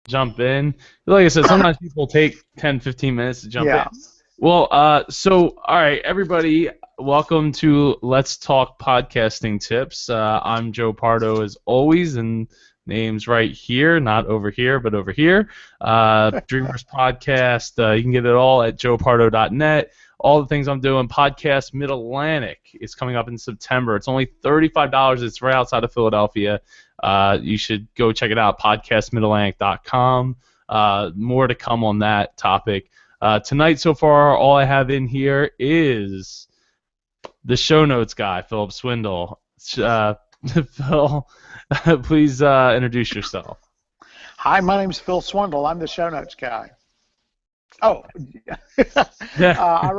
jump in. Like I said, sometimes people take 10, 15 minutes to jump in. Yeah. Well, all right, everybody, welcome to Let's Talk Podcasting Tips. I'm Joe Pardo as always, and name's right here, not over here, but over here. Dreamers Podcast. You can get it all at joepardo.net. All the things I'm doing. Podcast Mid Atlantic is coming up in September. It's only $35. It's right outside of Philadelphia. You should go check it out. Podcastmidatlantic.com. More to come on that topic. Tonight, so far, all I have in here is the show notes guy, Philip Swindle. Phil, please introduce yourself. Hi, my name's Phil Swindle. I'm the show notes guy. Oh, Yeah. I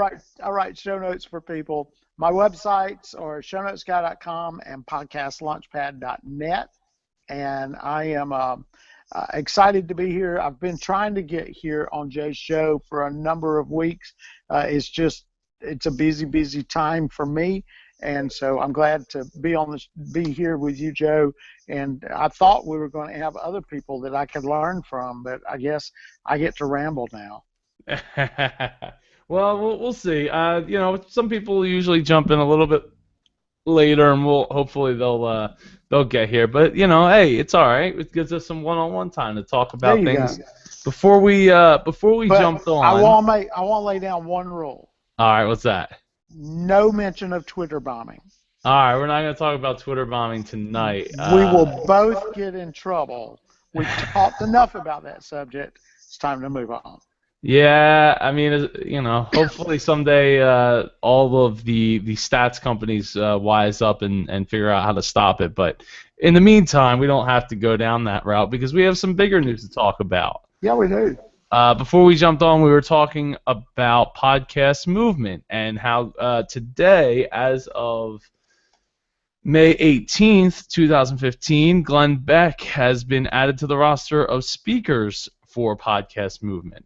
write show notes for people. My websites are shownotesguy.com and podcastlaunchpad.net, and I am excited to be here. I've been trying to get here on Jay's show for a number of weeks. It's a busy time for me, and so I'm glad to be here with you, Joe. And I thought we were going to have other people that I could learn from, but I guess I get to ramble now. Well, we'll see. Some people usually jump in a little bit later, and hopefully they'll get here. But hey, it's all right. It gives us some one-on-one time to talk There about you things go. before we But jumped on. I want to lay down one rule: All right, what's that? no mention of Twitter bombing. All right, we're not going to talk about Twitter bombing tonight. We will both get in trouble. We've talked enough about that subject. It's time to move on. Yeah, I mean, hopefully someday all of the stats companies wise up and figure out how to stop it. But in the meantime, we don't have to go down that route because we have some bigger news to talk about. Yeah, we do. Before we jumped on, we were talking about podcast movement and how today, as of May 18th, 2015, Glenn Beck has been added to the roster of speakers for Podcast Movement.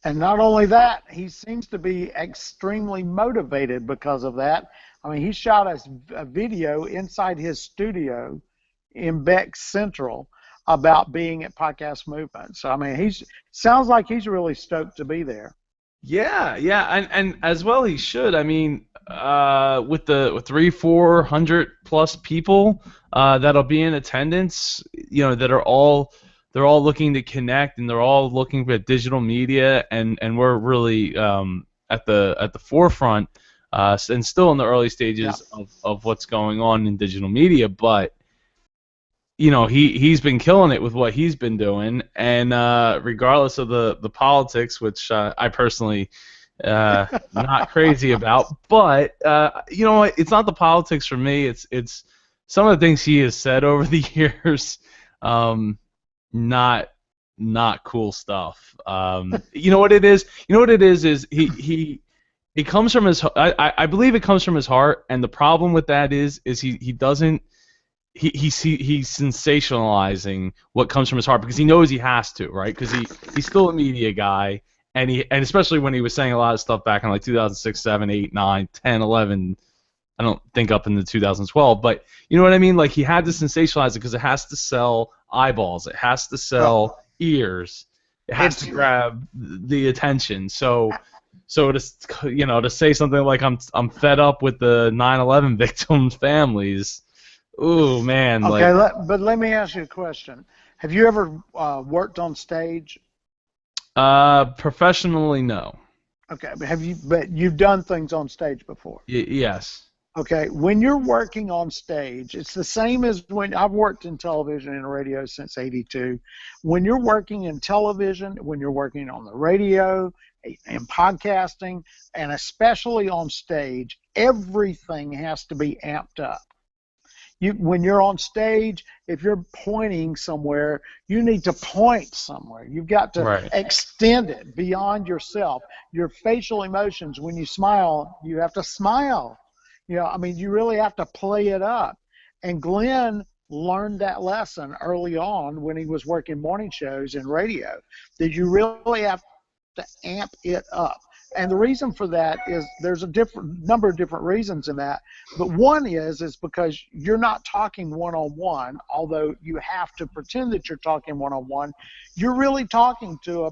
And not only that, he seems to be extremely motivated because of that. I mean, he shot a video inside his studio in Beck Central about being at Podcast Movement. So, I mean, sounds like he's really stoked to be there. Yeah, and as well he should. I mean, with 400 plus people that'll be in attendance, that are all they're all looking to connect and they're all looking for digital media, and we're really at the forefront and still in the early stages of what's going on in digital media, but he's been killing it with what he's been doing, and regardless of the politics, which I personally not crazy about, but it's not the politics for me. It's some of the things he has said over the years, not cool stuff. You know what it is? Is it comes from his. I believe it comes from his heart, and the problem with that is he doesn't. He's sensationalizing what comes from his heart because he knows he has to, right? Because he's still a media guy, and especially when he was saying a lot of stuff back in like 2006, 7, 8, 9, 10, 11. I don't think up into 2012, but you know what I mean? Like he had to sensationalize it because it has to sell eyeballs, it has to sell ears, it has to grab the attention. So to say something like I'm fed up with the 9/11 victims' families. Ooh, man. Okay, but let me ask you a question. Have you ever worked on stage? Professionally, no. Okay, but you've done things on stage before? Yes. Okay, when you're working on stage, it's the same as when I've worked in television and radio since '82. When you're working in television, when you're working on the radio, and podcasting, and especially on stage, everything has to be amped up. When you're on stage, if you're pointing somewhere, you need to point somewhere. You've got to extend it beyond yourself. Your facial emotions, when you smile, you have to smile. I mean, you really have to play it up. And Glenn learned that lesson early on when he was working morning shows and radio, that you really have to amp it up. And the reason for that is there's a different number of different reasons in that. But one is because you're not talking one-on-one, although you have to pretend that you're talking one-on-one. You're really talking to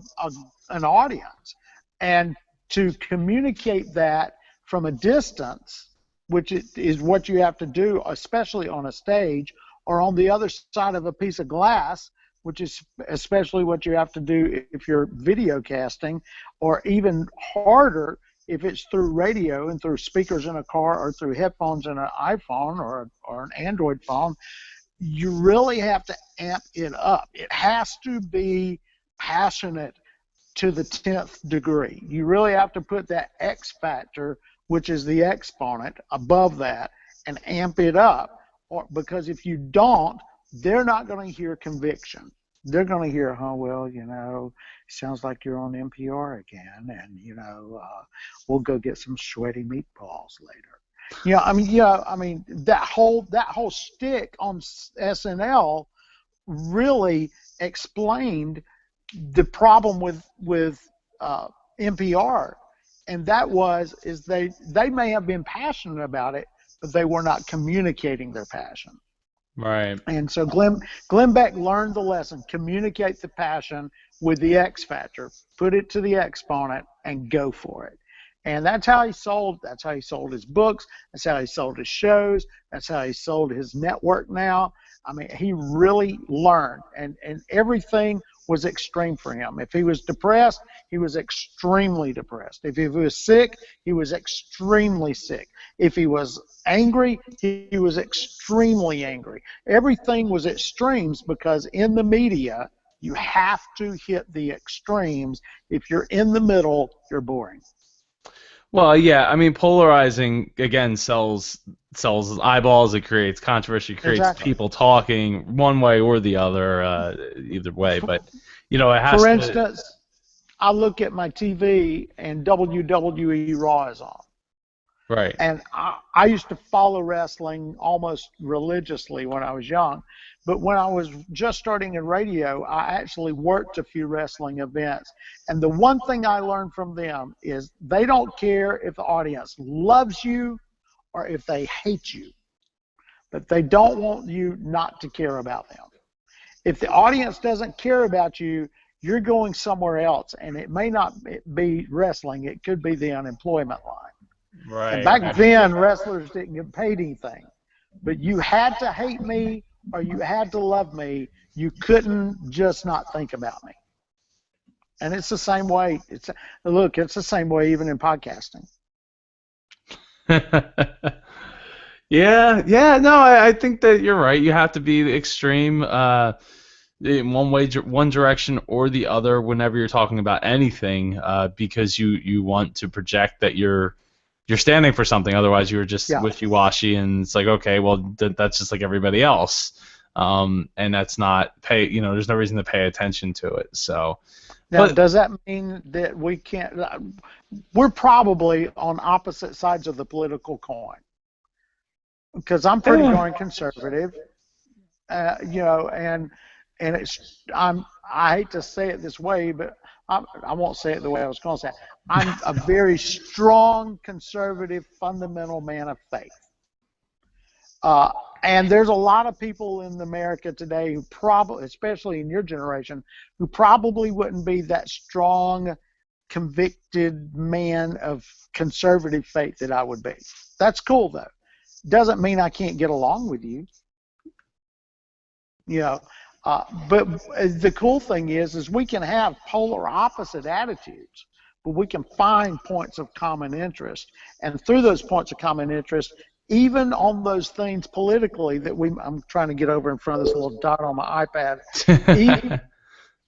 an audience. And to communicate that from a distance, which is what you have to do, especially on a stage or on the other side of a piece of glass, which is especially what you have to do if you're video casting, or even harder if it's through radio and through speakers in a car or through headphones in an iPhone or an Android phone. You really have to amp it up. It has to be passionate to the 10th degree. You really have to put that X factor, which is the exponent, above that and amp it up. Because if you don't, they're not going to hear conviction. They're going to hear, oh, well, sounds like you're on NPR again, and, we'll go get some sweaty meatballs later. That whole shtick on SNL really explained the problem with NPR, and that is they may have been passionate about it, but they were not communicating their passion. Right. And so Glenn Beck learned the lesson: communicate the passion with the X factor, put it to the exponent, and go for it. And that's how he sold. That's how he sold his books. That's how he sold his shows. That's how he sold his network now. I mean, he really learned, and everything was extreme for him. If he was depressed, he was extremely depressed. If he was sick, he was extremely sick. If he was angry, he was extremely angry. Everything was extremes, because in the media, you have to hit the extremes. If you're in the middle, you're boring. Well, yeah, I mean, polarizing, again, sells eyeballs. It creates controversy. It creates people talking one way or the other, either way. But, it has For to... instance, I look at my TV and WWE Raw is on. Right. And I used to follow wrestling almost religiously when I was young. But when I was just starting in radio, I actually worked a few wrestling events. And the one thing I learned from them is they don't care if the audience loves you or if they hate you. But they don't want you not to care about them. If the audience doesn't care about you, you're going somewhere else. And it may not be wrestling. It could be the unemployment line. Right. And back then, wrestlers didn't get paid anything. But you had to hate me or you had to love me. You couldn't just not think about me. And it's the same way. It's the same way even in podcasting. Yeah, no, I think that you're right. You have to be extreme in one direction or the other whenever you're talking about anything, because you want to project that you're standing for something. Otherwise, you're just wishy-washy, and it's like, okay, well, that's just like everybody else, and that's not there's no reason to pay attention to it. So, now, does that mean that we can't? We're probably on opposite sides of the political coin, because I'm pretty darn conservative, and I hate to say it this way, but I won't say it the way I was going to say it. I'm a very strong, conservative, fundamental man of faith. And there's a lot of people in America today who probably, especially in your generation, who probably wouldn't be that strong, convicted man of conservative faith that I would be. That's cool, though. Doesn't mean I can't get along with you. But the cool thing is we can have polar opposite attitudes, but we can find points of common interest. And through those points of common interest, even on those things politically that I'm trying to get over in front of this little dot on my iPad,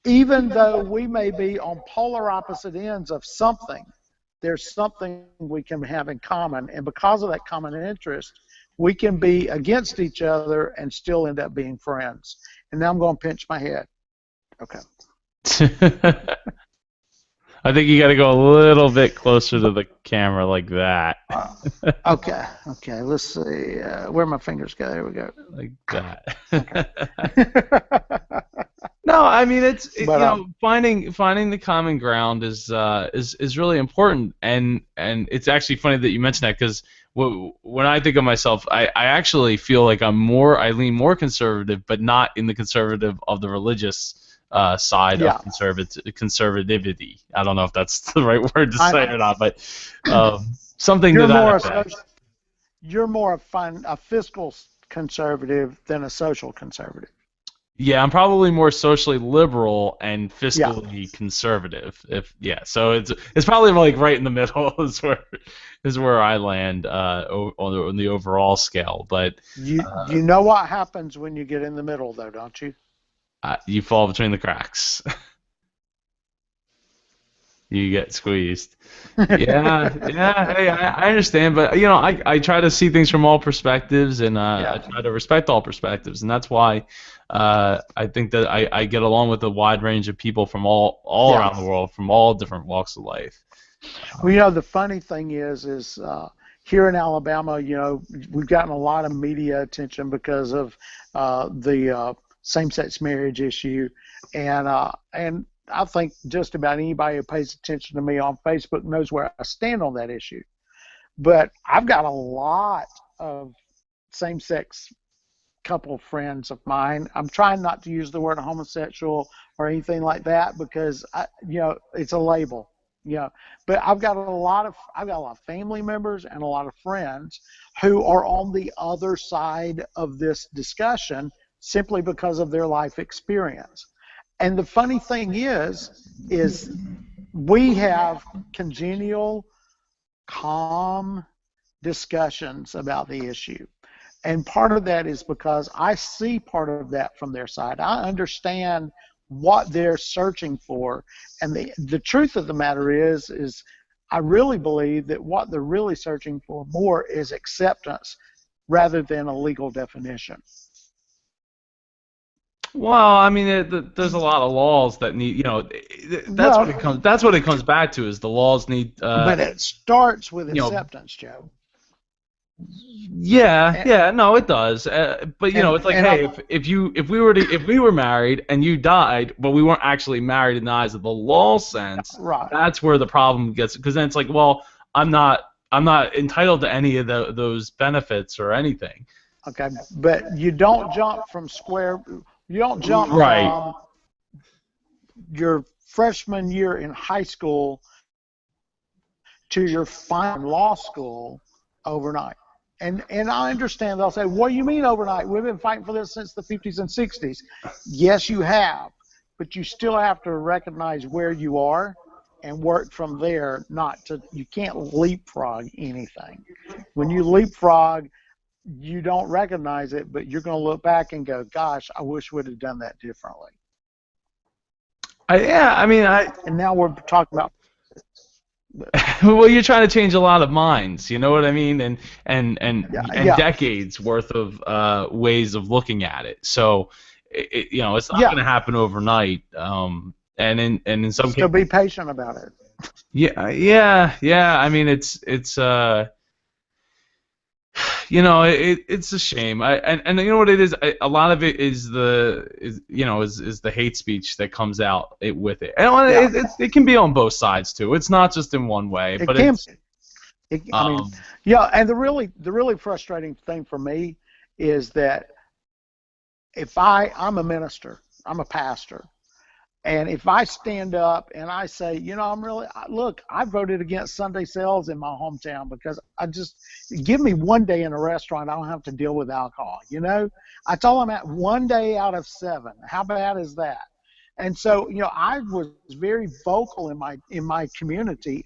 even though we may be on polar opposite ends of something, there's something we can have in common. And because of that common interest, we can be against each other and still end up being friends. And now I'm going to pinch my head. Okay. I think you got to go a little bit closer to the camera like that. Okay. Let's see where my fingers go. There we go. Like that. Okay. No, no, I mean But finding the common ground is really important, and it's actually funny that you mentioned that because when I think of myself, I actually feel like I lean more conservative, but not in the conservative of the religious side of yeah, conservativity. I don't know if that's the right word to say I or not, but something to you're that more a effect. you're more a fiscal conservative than a social conservative. Yeah, I'm probably more socially liberal and Yeah, fiscally conservative. If yeah, so it's probably like right in the middle is where I land on the overall scale. But you know what happens when you get in the middle, though, don't you? you fall between the cracks. You get squeezed. Yeah, yeah. Hey, I understand, but I try to see things from all perspectives, and I Yeah. try to respect all perspectives, and that's why I think that I get along with a wide range of people from all Yeah. around the world, from all different walks of life. Well, the funny thing is here in Alabama, we've gotten a lot of media attention because of the same-sex marriage issue, and I think just about anybody who pays attention to me on Facebook knows where I stand on that issue. But I've got a lot of same-sex couple friends of mine. I'm trying not to use the word homosexual or anything like that because it's a label. You know, but I've got a lot of family members and a lot of friends who are on the other side of this discussion simply because of their life experience. And the funny thing is we have congenial, calm discussions about the issue. And part of that is because I see part of that from their side. I understand what they're searching for. And the truth of the matter is I really believe that what they're really searching for more is acceptance rather than a legal definition. Well, I mean, there's a lot of laws that need, Well, that's what it comes back to is the laws need, but it starts with you know, acceptance, Joe. yeah, And yeah, no, it does. But and, it's like, and I, hey, if we were married and you died, but we weren't actually married in the eyes of the law sense, right. that's where the problem gets. Because then it's like, well, I'm not entitled to any of those benefits or anything. Okay, but you don't jump Right. from your freshman year in high school to your final law school overnight. And I understand they'll say, what do you mean overnight? We've been fighting for this since the 50s and 60s. Yes, you have, but you still have to recognize where you are and work from there. You can't leapfrog anything. When you leapfrog, you don't recognize it, but you're going to look back and go, gosh, I wish we'd have done that differently. Yeah, I mean, And now we're talking about. well, you're trying to change a lot of minds, you know what I mean, Yeah, and yeah, decades worth of ways of looking at it. So, it's not yeah. going to happen overnight. And in some So cases, be patient about it. yeah, yeah, yeah. I mean, it's it's a shame. And you know what it is. A lot of it is is the hate speech that comes out with it. And Yeah, it can be on both sides too. It's not just in one way, it but can. it's I mean, um yeah. And the really frustrating thing for me is that if I'm a minister, I'm a pastor, and if I stand up and I say, look, I voted against Sunday sales in my hometown because I just give me one day in a restaurant, I don't have to deal with alcohol. I told them at one day out of 7. How bad is that? And so, I was very vocal in my community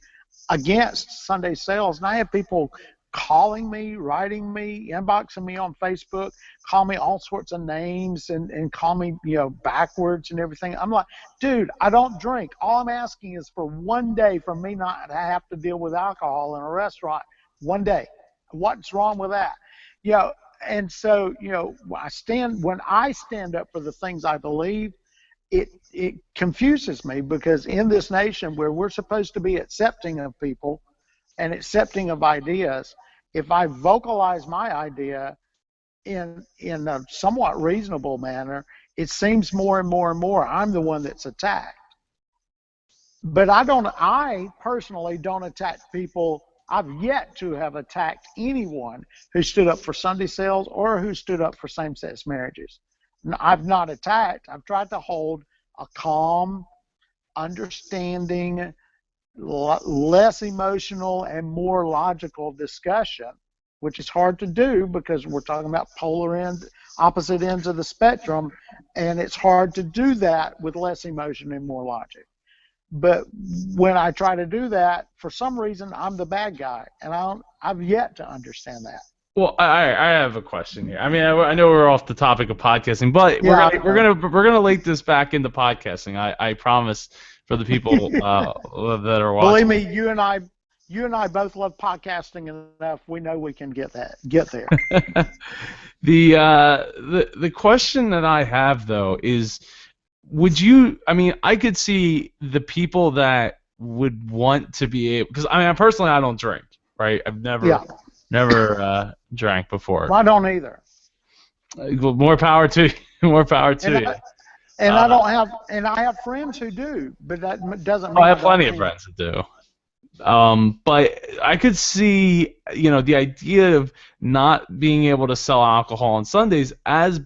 against Sunday sales, and I have people calling me, writing me, inboxing me on Facebook, call me all sorts of names and call me, backwards and everything. I'm like, dude, I don't drink. All I'm asking is for one day for me not to have to deal with alcohol in a restaurant. One day. What's wrong with that? You know, and so, when I stand up for the things I believe, it confuses me because in this nation where we're supposed to be accepting of people and accepting of ideas, if I vocalize my idea in a somewhat reasonable manner, It seems more and more and more I'm the one that's attacked. But I personally don't attack people. I've yet to have attacked anyone who stood up for Sunday sales or who stood up for same-sex marriages. I've not attacked. I've tried to hold a calm, understanding, less emotional and more logical discussion, which is hard to do because we're talking about opposite ends of the spectrum, and it's hard to do that with less emotion and more logic. But when I try to do that, for some reason, I'm the bad guy, and I've yet to understand that. Well, I have a question here. I mean, I know we're off the topic of podcasting, but we're gonna link this back into podcasting. I promise for the people that are watching. Believe me, you and I both love podcasting enough. We know we can get there. The question that I have though is, would you? I mean, I could see the people that would want to be able, because I mean, personally, I don't drink. Right? I've never drank before. Well, I don't either. More power to you. More power to you. And I don't have, and I have friends who do, but that doesn't mean I have plenty of friends that do. But I could see, the idea of not being able to sell alcohol on Sundays as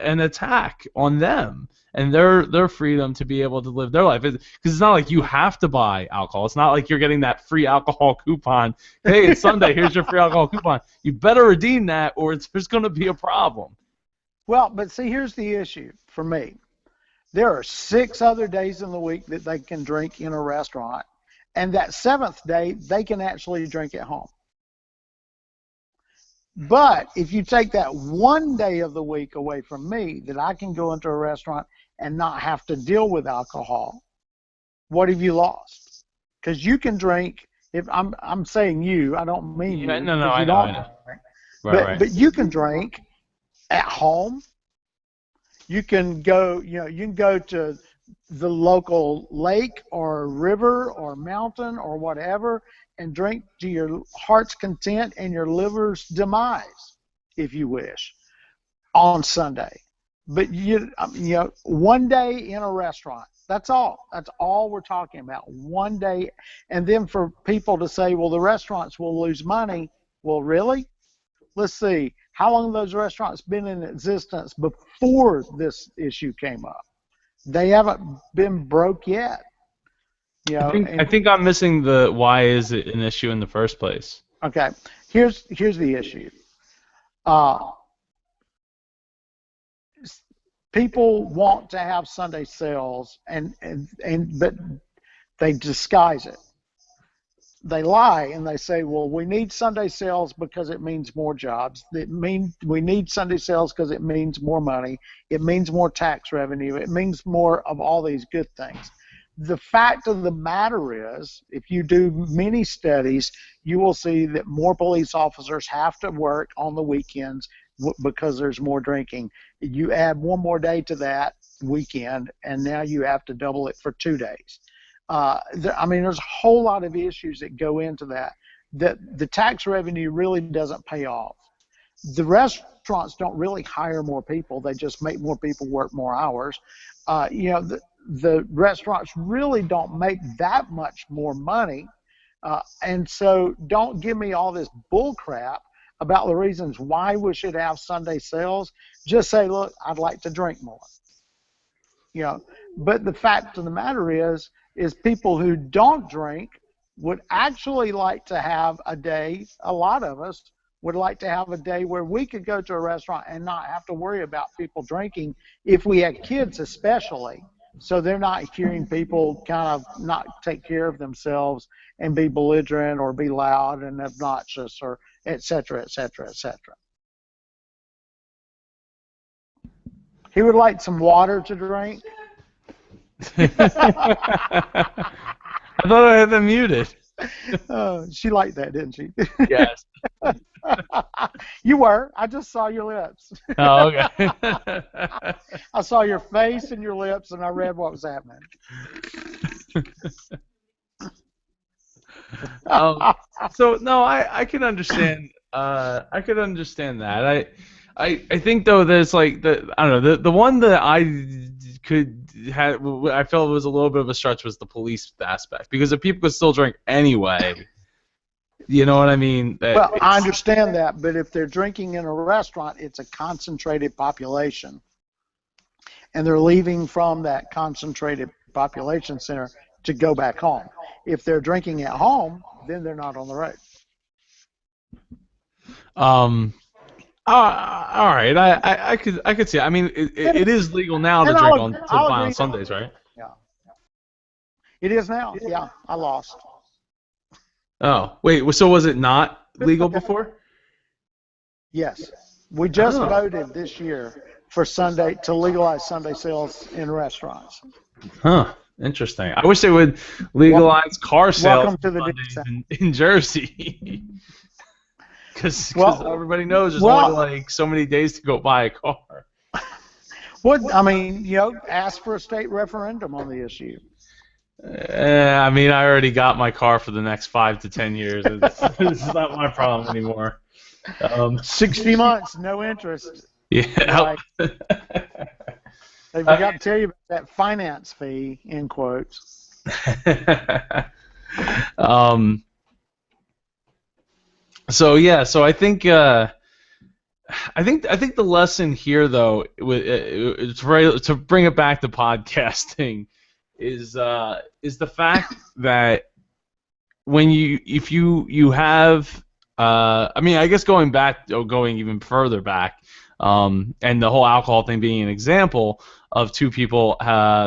an attack on them and their freedom to be able to live their life. Because it's not like you have to buy alcohol. It's not like you're getting that free alcohol coupon. Hey, it's Sunday. Here's your free alcohol coupon. You better redeem that, or there's going to be a problem. Well, but see, here's the issue for me. There are 6 other days in the week that they can drink in a restaurant, and that 7th day they can actually drink at home. But if you take that 1 day of the week away from me that I can go into a restaurant and not have to deal with alcohol, what have you lost? Because you can drink. If I'm saying you, I don't mean you. No, I know. Right. But you can drink at home. You can go, you can go to the local lake or river or mountain or whatever and drink to your heart's content and your liver's demise, if you wish, on Sunday. But 1 day in a restaurant, that's all. That's all we're talking about. 1 day. And then for people to say, well, the restaurants will lose money. Well, really? Let's see. How long have those restaurants been in existence before this issue came up? They haven't been broke yet. I think I'm missing the why is it an issue in the first place. Okay, here's the issue. People want to have Sunday sales, but they disguise it. They lie and they say, well, we need Sunday sales because it means more jobs. We need Sunday sales because it means more money. It means more tax revenue. It means more of all these good things. The fact of the matter is, if you do many studies, you will see that more police officers have to work on the weekends because there's more drinking. You add 1 more day to that weekend, and now you have to double it for 2 days. There's a whole lot of issues that go into that. The tax revenue really doesn't pay off. The restaurants don't really hire more people. They just make more people work more hours. The restaurants really don't make that much more money. And so don't give me all this bull crap about the reasons why we should have Sunday sales. Just say, look, I'd like to drink more. But the fact of the matter is people who don't drink would actually like to have a day, a lot of us would like to have a day where we could go to a restaurant and not have to worry about people drinking, if we had kids especially, so they're not hearing people kind of not take care of themselves and be belligerent or be loud and obnoxious or et cetera, et cetera, et cetera. He would like some water to drink. I thought I had them muted. She liked that, didn't she? Yes. You were. I just saw your lips. Oh, okay. I saw your face and your lips, and I read what was happening. So no, I can understand. I could understand that. I think though there's like I don't know the one that I felt was a little bit of a stretch was the police aspect, because if people could still drink anyway, you know what I mean? Well, I understand that, but if they're drinking in a restaurant, it's a concentrated population, and they're leaving from that concentrated population center to go back home. If they're drinking at home, then they're not on the road. All right. I could see. I mean, it is legal now to drink on Sundays, right? Yeah. It is now. Yeah, I lost. Oh, wait. So was it not legal before? Yes. We just voted this year for Sunday to legalize Sunday sales in restaurants. Huh. Interesting. I wish they would legalize car sales in Jersey. Because everybody knows there's only like so many days to go buy a car. I mean, ask for a state referendum on the issue. I mean, I already got my car for the next 5 to 10 years. It's not my problem anymore. 60 months, no interest. Yeah. They forgot to tell you about that finance fee, in quotes. So I think the lesson here, though, to bring it back to podcasting, is the fact that if you have I mean, I guess going even further back, and the whole alcohol thing being an example of two people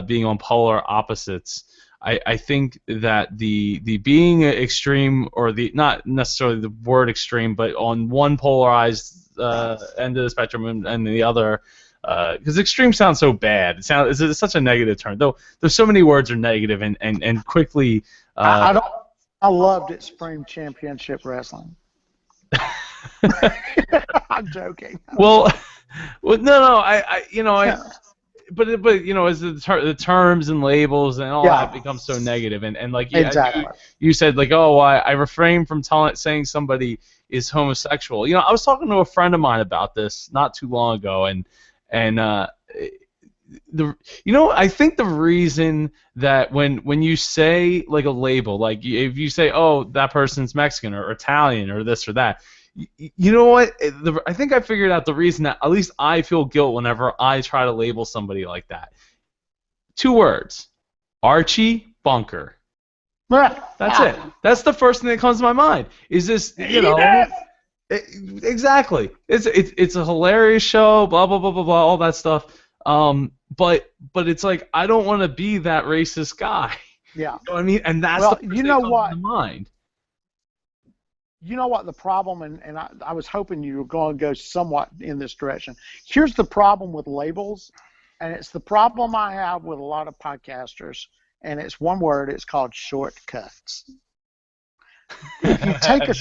being on polar opposites. I think that the being extreme, or the not necessarily the word extreme, but on one polarized end of the spectrum and the other, because extreme sounds so bad. It's such a negative term. Though there's so many words are negative and quickly. I loved Extreme Championship Wrestling. I'm joking. Well, no. But as the terms and labels and all that becomes so negative, and like you said, like, I refrain from saying somebody is homosexual. I was talking to a friend of mine about this not too long ago, and I think the reason that when you say like a label, like if you say, that person's Mexican or Italian or this or that. You know what? I think I figured out the reason that at least I feel guilt whenever I try to label somebody like that. 2 words. Archie Bunker. That's it. That's the first thing that comes to my mind. Is this, exactly. It's a hilarious show, blah, blah, blah, blah, blah, all that stuff. But it's like, I don't want to be that racist guy. Yeah. You know what I mean? And that's the first thing that comes to mind. You know what the problem, and I was hoping you were going to go somewhat in this direction. Here's the problem with labels, and it's the problem I have with a lot of podcasters, and it's one word. It's called shortcuts. If you take a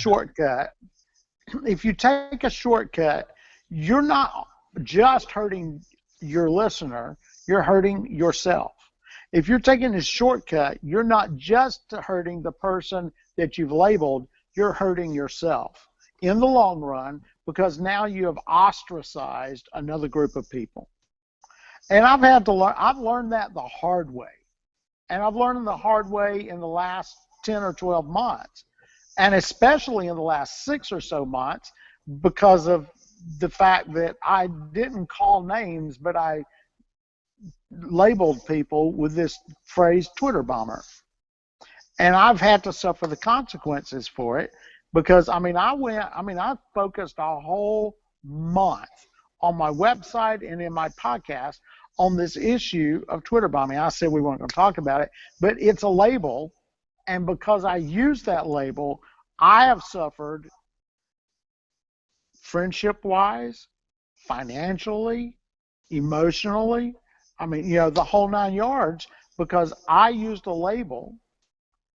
shortcut, you're not just hurting your listener, you're hurting yourself. If you're taking a shortcut, you're not just hurting the person that you've labeled, you're hurting yourself in the long run, because now you have ostracized another group of people. And I've learned that the hard way. And I've learned the hard way in the last 10 or 12 months, and especially in the last 6 or so months, because of the fact that I didn't call names, but I labeled people with this phrase, Twitter bomber. And I've had to suffer the consequences for it, because I focused a whole month on my website and in my podcast on this issue of Twitter bombing. I said we weren't going to talk about it, but it's a label, and because I used that label, I have suffered friendship-wise, financially, emotionally, the whole 9 yards, because I used a label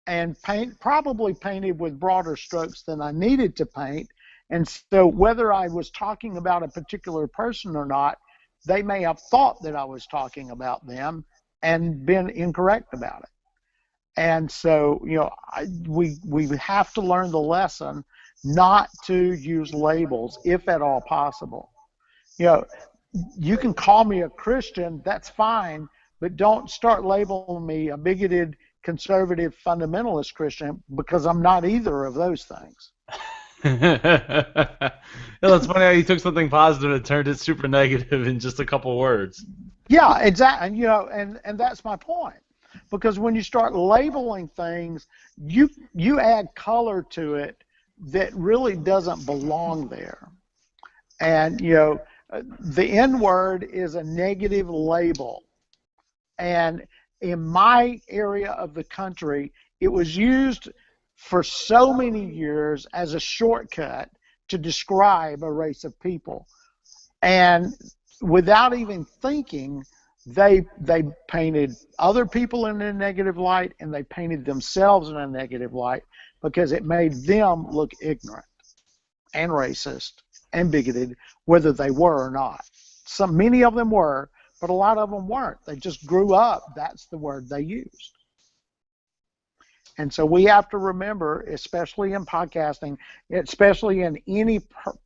and probably painted with broader strokes than I needed to paint. And so whether I was talking about a particular person or not, they may have thought that I was talking about them and been incorrect about it. And so, we have to learn the lesson not to use labels, if at all possible. You know, you can call me a Christian, that's fine, but don't start labeling me a bigoted, conservative, fundamentalist Christian, because I'm not either of those things. Well, it's funny how you took something positive and turned it super negative in just a couple words. Yeah, exactly. And, and that's my point. Because when you start labeling things, you add color to it that really doesn't belong there. And, the N word is a negative label. And in my area of the country, it was used for so many years as a shortcut to describe a race of people. And without even thinking, they painted other people in a negative light, and they painted themselves in a negative light because it made them look ignorant and racist and bigoted, whether they were or not. Many of them were, but a lot of them weren't. They just grew up. That's the word they used. And so we have to remember, especially in podcasting, especially in any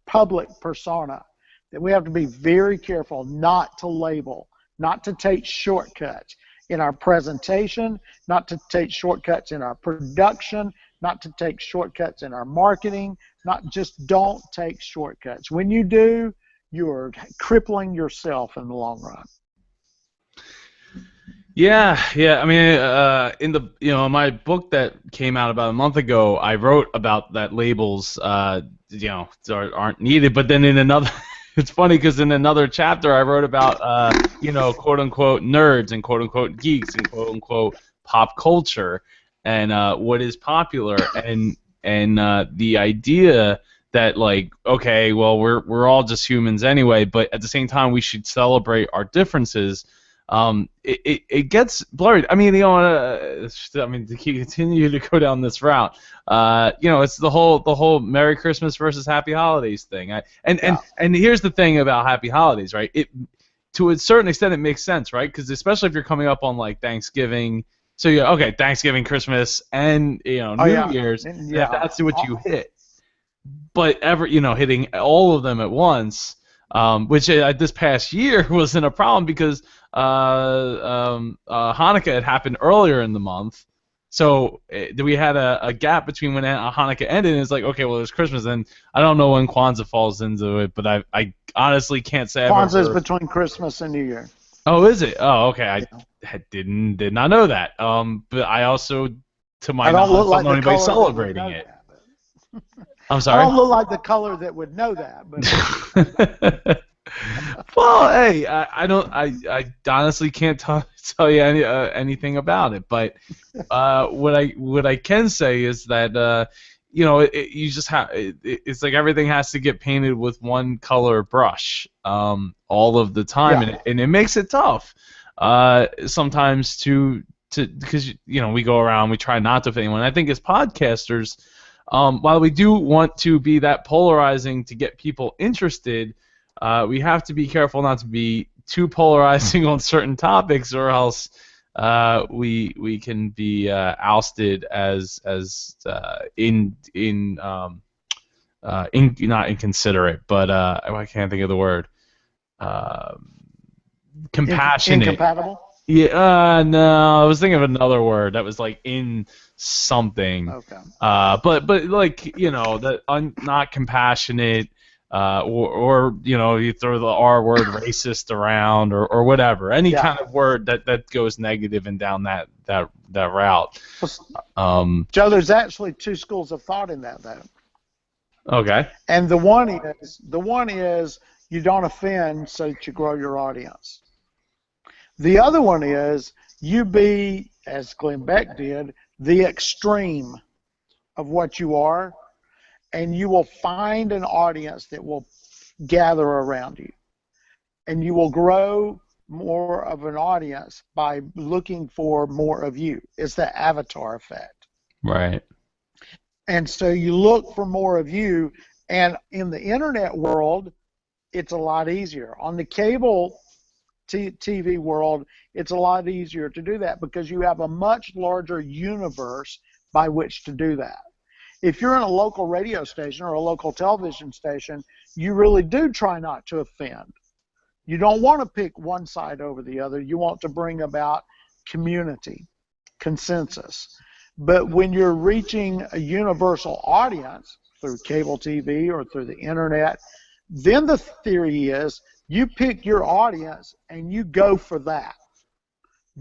public persona, that we have to be very careful not to label, not to take shortcuts in our presentation, not to take shortcuts in our production, not to take shortcuts in our marketing, don't take shortcuts. When you do, you are crippling yourself in the long run. Yeah. I mean, in my book that came out about a month ago, I wrote about that labels, aren't needed. But then in another, it's funny because in another chapter I wrote about, quote unquote nerds and quote unquote geeks and quote unquote pop culture and what is popular and the idea that like, okay, well we're all just humans anyway, but at the same time we should celebrate our differences. It gets blurred. I mean, to continue to go down this route, it's the whole Merry Christmas versus Happy Holidays thing. And here's the thing about Happy Holidays, right? To a certain extent, it makes sense, right? Because especially if you're coming up on like Thanksgiving, so Thanksgiving, Christmas, and New Year's, that's what you hit. But hitting all of them at once. Which this past year wasn't a problem because Hanukkah had happened earlier in the month, so we had a gap between when Hanukkah ended, and it's like, okay, well, there's Christmas, and I don't know when Kwanzaa falls into it, but I honestly can't say. Kwanzaa is between Christmas and New Year. Oh, is it? Oh, okay. I did not know that. But I also, to my knowledge, don't know anybody celebrating it. I'm sorry? I don't look like the color that would know that, but. Well, hey, I honestly can't tell you anything about it, but what I can say is that you just have it's like everything has to get painted with one color brush all of the time, and it makes it tough sometimes because we go around, we try not to offend anyone. I think as podcasters, while we do want to be that polarizing to get people interested, we have to be careful not to be too polarizing on certain topics, or else we can be ousted as not inconsiderate, but I can't think of the word. Compassionate. Incompatible? Yeah, no, I was thinking of another word that was like in something. Okay. But like that not compassionate, or you throw the R word racist around or whatever, any kind of word that goes negative and down that route. Joe, there's actually two schools of thought in that though. Okay. And the one is you don't offend so that you grow your audience. The other one is you be, as Glenn Beck did, the extreme of what you are, and you will find an audience that will gather around you. And you will grow more of an audience by looking for more of you. It's the avatar effect. Right. And so you look for more of you, and in the internet world, it's a lot easier. On the cable TV world, it's a lot easier to do that because you have a much larger universe by which to do that. If you're in a local radio station or a local television station, you really do try not to offend. You don't want to pick one side over the other. You want to bring about community, consensus. But when you're reaching a universal audience through cable TV or through the internet, then the theory is you pick your audience and you go for that.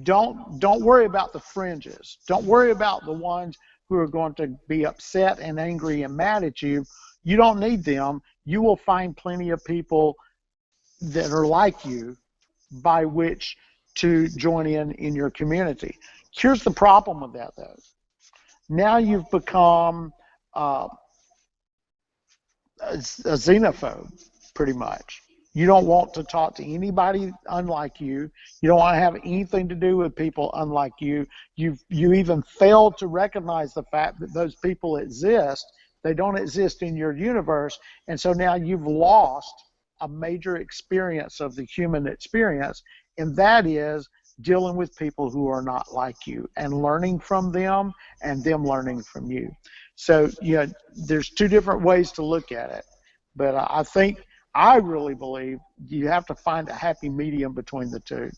Don't worry about the fringes. Don't worry about the ones who are going to be upset and angry and mad at you. You don't need them. You will find plenty of people that are like you by which to join in your community. Here's the problem with that, though. Now you've become a xenophobe, pretty much. You don't want to talk to anybody unlike you. You don't want to have anything to do with people unlike you. You even failed to recognize the fact that those people exist. They don't exist in your universe, and so now you've lost a major experience of the human experience, and that is dealing with people who are not like you and learning from them and them learning from you. So, there's two different ways to look at it, but I really believe you have to find a happy medium between the two.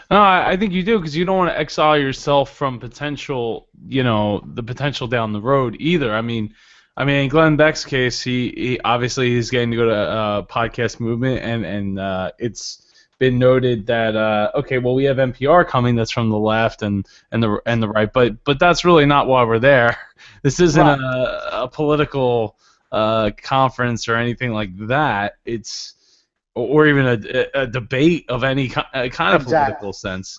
No, I think you do, because you don't want to exile yourself from potential, the potential down the road either. I mean, in Glenn Beck's case, he obviously he's getting to go to podcast movement, and it's been noted that okay, well, we have NPR coming that's from the left and the right, but that's really not why we're there. This isn't Right. a political conference or anything like that. It's or even a debate of any kind of Exactly. political sense.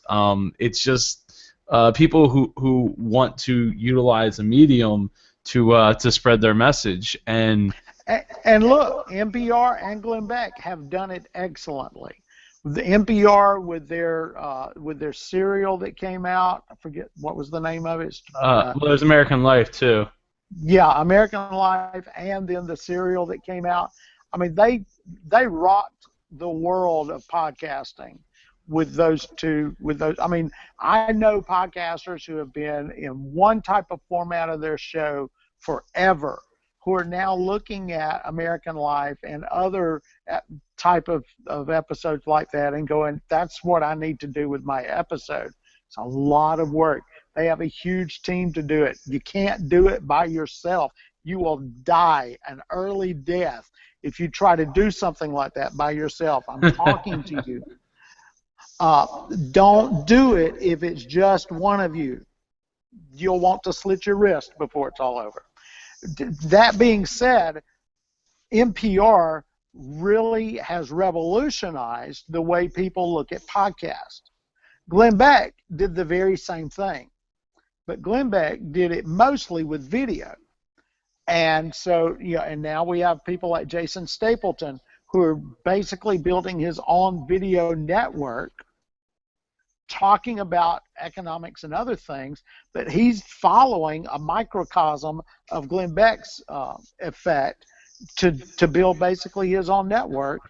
It's just people who want to utilize a medium to spread their message. And look, NPR and Glenn Beck have done it excellently. The NPR with their serial that came out, I forget what was the name of it. well, there's American Life too. Yeah, American Life, and then the serial that came out. I mean, they rocked the world of podcasting with those two. I mean, I know podcasters who have been in one type of format of their show forever, who are now looking at American Life and other type of episodes like that and going, that's what I need to do with my episode. It's a lot of work. They have a huge team to do it. You can't do it by yourself. You will die an early death if you try to do something like that by yourself. I'm talking to you. Don't do it if it's just one of you. You'll want to slit your wrist before it's all over. That being said, NPR really has revolutionized the way people look at podcasts. Glenn Beck did the very same thing, but Glenn Beck did it mostly with video. And so, and now we have people like Jason Stapleton who are basically building his own video network talking about economics and other things, but he's following a microcosm of Glenn Beck's effect to build basically his own network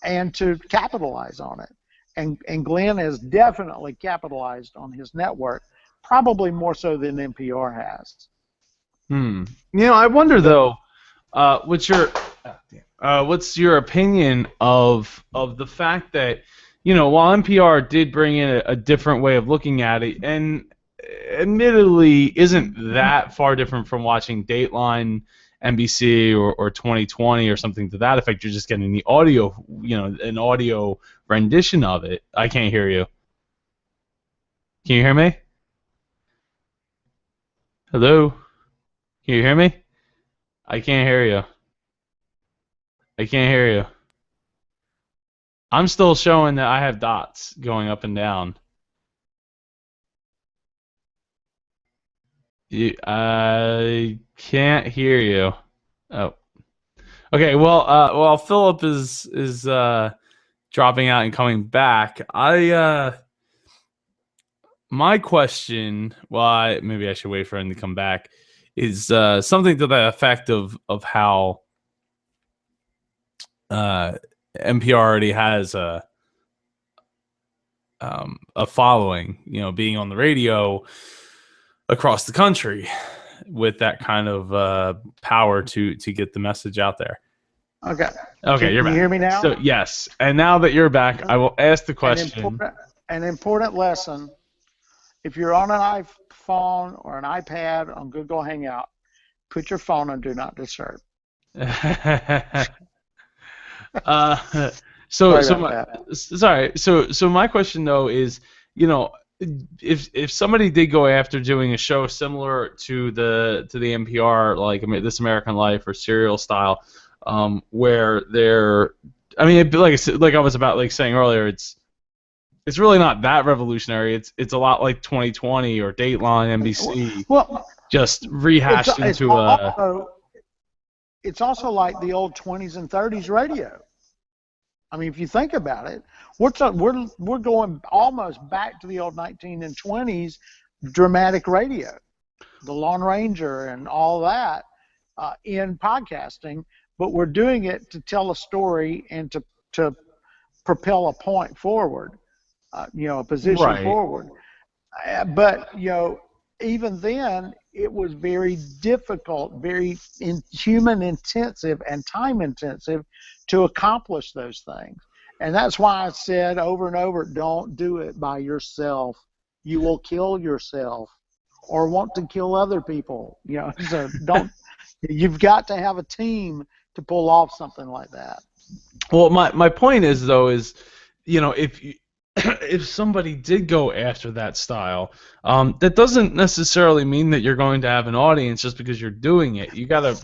and to capitalize on it. And Glenn has definitely capitalized on his network, probably more so than NPR has. I wonder though, what's your opinion of the fact that, while NPR did bring in a different way of looking at it, and admittedly isn't that far different from watching Dateline, NBC, or 2020 or something to that effect. You're just getting the audio, an audio rendition of it. I can't hear you. Can you hear me? Hello? Can you hear me? I can't hear you. I can't hear you. I'm still showing that I have dots going up and down. I can't hear you. Oh. Okay, well, Philip is dropping out and coming back. My question, maybe I should wait for him to come back, is something to the effect of how NPR already has a following, being on the radio across the country with that kind of power to get the message out there. Okay. Okay, you're Can you back. hear me now? So yes, and now that you're back, I will ask the question. An important lesson. If you're on an iPhone or an iPad on Google Hangout, put your phone on Do Not Disturb. uh, Sorry about that. sorry. So my question though is, you know, if somebody did go after doing a show similar to the NPR, like This American Life or Serial style, where they're, I mean, like I was about like saying earlier, it's really not that revolutionary. It's a lot like 2020 or Dateline NBC, Well, just rehashed into a. It's also like the old 20s and 30s radio. I mean, if you think about it, we're going almost back to the old 19 and 20s dramatic radio, the Lone Ranger and all that in podcasting, but we're doing it to tell a story and to propel a point forward, a position Right. forward. But even then, it was very difficult, very human intensive and time intensive to accomplish those things. And that's why I said over and over, don't do it by yourself. You will kill yourself or want to kill other people. So don't. You've got to have a team to pull off something like that. Well, my point is though is, if somebody did go after that style, that doesn't necessarily mean that you're going to have an audience just because you're doing it. You gotta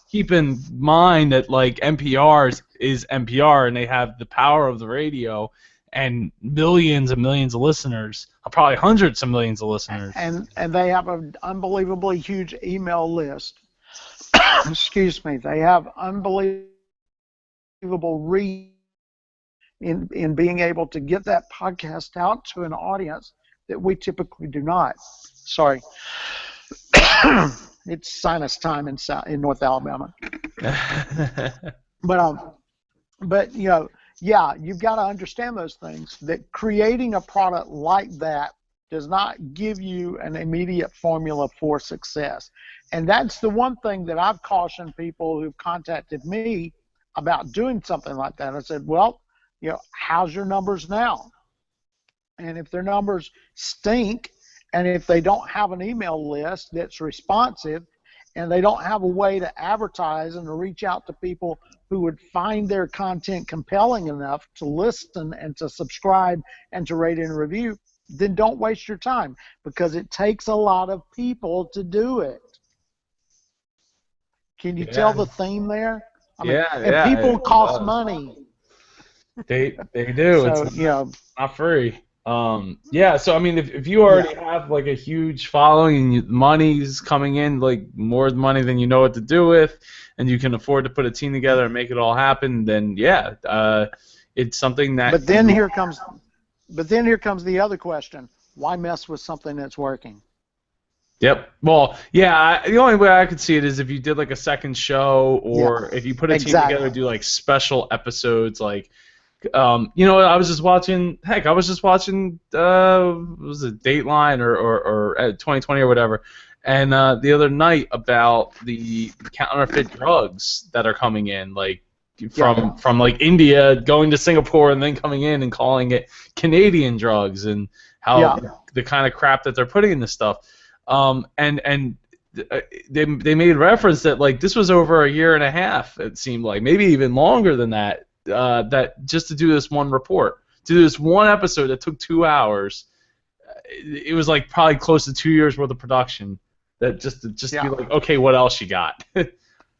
keep in mind that like NPR is NPR and they have the power of the radio and millions and millions of listeners, probably hundreds of millions of listeners. And they have an unbelievably huge email list. Excuse me. They have unbelievable reach in being able to get that podcast out to an audience that we typically do not. Sorry. It's sinus time in North Alabama. But you've got to understand those things, that creating a product like that does not give you an immediate formula for success. And that's the one thing that I've cautioned people who've contacted me about doing something like that. I said, well, how's your numbers now? And if their numbers stink, and if they don't have an email list that's responsive, and they don't have a way to advertise and to reach out to people who would find their content compelling enough to listen and to subscribe and to rate and review, then don't waste your time, because it takes a lot of people to do it. Can you tell the theme there? And people cost money. They do. So, it's not free. So I mean, if you already have like a huge following and money's coming in, like more money than you know what to do with, and you can afford to put a team together and make it all happen, then it's something that. But then here comes the other question: why mess with something that's working? Yep. Well, the only way I could see it is if you did like a second show, or if you put a team together and do like special episodes, like. I was just watching. Heck, I was just watching. Was it Dateline or 2020 or whatever? And the other night about the counterfeit drugs that are coming in, like from like India going to Singapore and then coming in and calling it Canadian drugs, and how the kind of crap that they're putting in this stuff. And they made reference that like this was over a year and a half. It seemed like maybe even longer than that. That just to do this one report, to do this one episode that took 2 hours, it was like probably close to 2 years worth of production. That just to be like, okay, what else you got?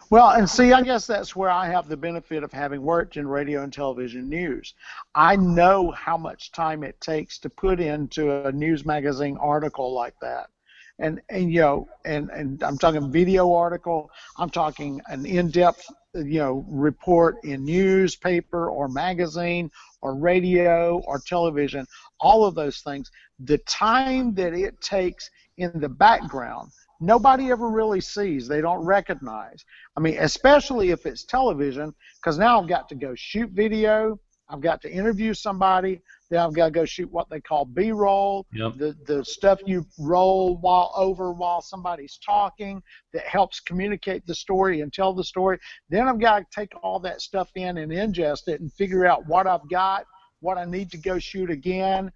Well, and see, I guess that's where I have the benefit of having worked in radio and television news. I know how much time it takes to put into a news magazine article like that. And I'm talking video article, I'm talking an in-depth report in newspaper or magazine or radio or television, all of those things. The time that it takes in the background, nobody ever really sees. They don't recognize. I mean, especially if it's television, because now I've got to go shoot video, I've got to interview somebody, Then I've got to go shoot what they call B-roll, Yep. the stuff you roll while somebody's talking that helps communicate the story and tell the story. Then I've got to take all that stuff in and ingest it and figure out what I've got, what I need to go shoot again,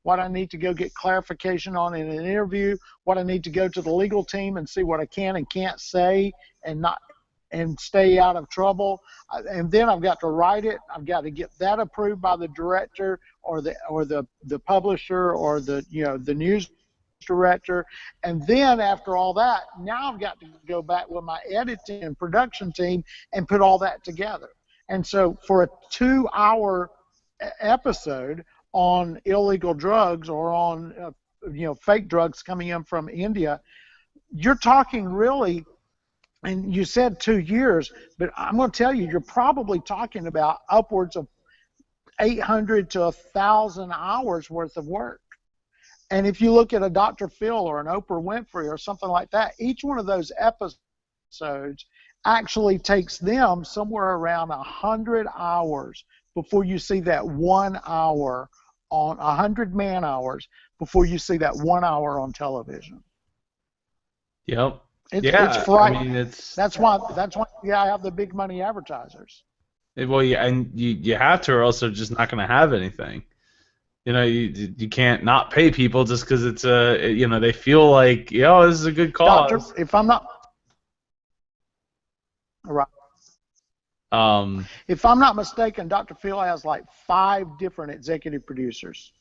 what I need to go get clarification on in an interview, what I need to go to the legal team and see what I can and can't say and stay out of trouble. And then I've got to write it. I've got to get that approved by the director or the publisher or the news director. And then after all that, now I've got to go back with my editing and production team and put all that together. And so for a 2-hour episode on illegal drugs or on fake drugs coming in from India, you're talking really, and you said 2 years, but I'm going to tell you, you're probably talking about upwards of 800 to 1,000 hours worth of work. And if you look at a Dr. Phil or an Oprah Winfrey or something like that, each one of those episodes actually takes them somewhere around 100 hours before you see that 1 hour on 100 man hours before you see that 1 hour on television. Yep. It's frightening. I mean, that's why I have the big money advertisers. Well, yeah, and you have to, or else they're just not going to have anything. You can't not pay people just because it's they feel like this is a good cause. Doctor, if I'm not right. If I'm not mistaken, Dr. Phil has like 5 different executive producers.